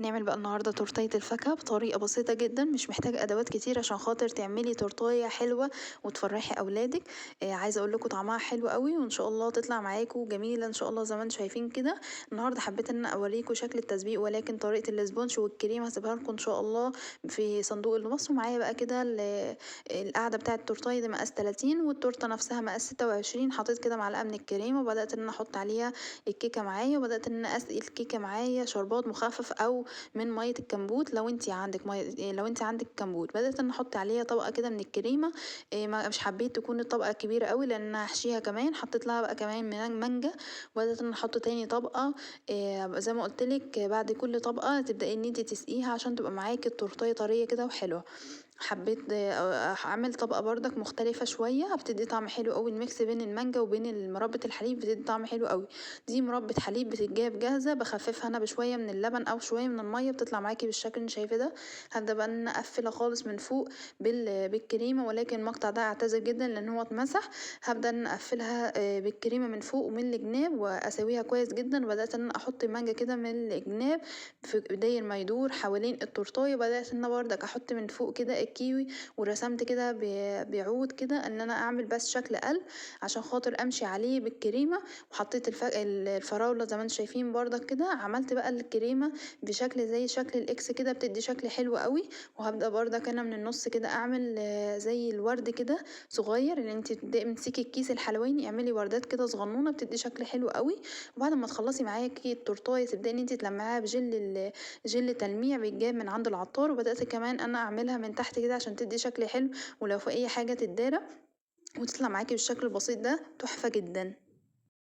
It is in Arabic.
هنعمل بقى النهاردة تورتية الفاكهة بطريقة بسيطة جدا، مش محتاجة أدوات كتير عشان خاطر تعملي تورتاية حلوة وتفرحي أولادك. عايزة أقول لكم طعمها حلو قوي وإن شاء الله تطلع معاكم جميلة إن شاء الله زي ما انتم شايفين كده. النهاردة حبيت إن أنا أوريكم شكل التسبيق، ولكن طريقة الاسبونج والكريمة هسيبها لكم إن شاء الله في صندوق الوصف. معايا بقى كده القاعدة بتاعة التورتاية دي مقاس 30 والتورتة نفسها مقاس 26. حطيت كده معلقة من الكريمة وبدأت إن أنا أحط عليها الكيكة معايا، وبدأت إن أنا أسقي الكيكة معايا شربات مخفف أو من ميه الكمبوت. لو انت عندك لو انت عندك كمبوت بدات ان احط عليها طبقه كده من الكريمه. مش حبيت تكون الطبقه كبيره قوي لان هحشيها كمان. حطيت لها بقى كمان من مانجا، وبدات ان احط تاني طبقه. زي ما قلت لك بعد كل طبقه تبداي ان انت تسقيها عشان تبقى معاكي التورتيه طريه كده وحلوه. حبيت اعمل طبقه بردك مختلفه شويه بتدي طعم حلو قوي. الميكس بين المانجا وبين مربى الحليب بتدي طعم حلو قوي. دي مربى حليب بتتجاب جاهزه، بخففها انا بشويه من اللبن او شويه من الميه بتطلع معاكي بالشكل اللي شايفاه ده. هبدا بقى ان انا اقفلها خالص من فوق بالكريمه، ولكن المقطع ده اعتذر جدا لان هو اتمسح. هبدا ان انا اقفلها بالكريمه من فوق ومن الجناب واسويها كويس جدا. وبدات ان انا احط مانجا كده من الجناب في داير ما يدور حوالين التورتايه. وبدات ان انا بردك احط من فوق كده الكيوي، ورسمت كده بعود كده ان انا اعمل بس شكل قلب عشان خاطر امشي عليه بالكريمه. وحطيت الفراوله زي ما انتم شايفين بردك كده. عملت بقى الكريمه بشكل زي شكل الاكس كده بتدي شكل حلو قوي. وهبدا بردك انا من النص كده اعمل زي الورد كده صغير. اللي انت تمسكي الكيس الحلواني اعملي وردات كده صغنونه بتدي شكل حلو قوي. وبعد ما تخلصي معاكي التورتايه تبداي ان انت تلمعيها جل تلميع بيتجاب من عند العطار. وبدات كمان انا اعملها من تحت كده عشان تدي شكل حلو، ولو في اي حاجه تتدارى وتطلع معاكي بالشكل البسيط ده تحفه جدا.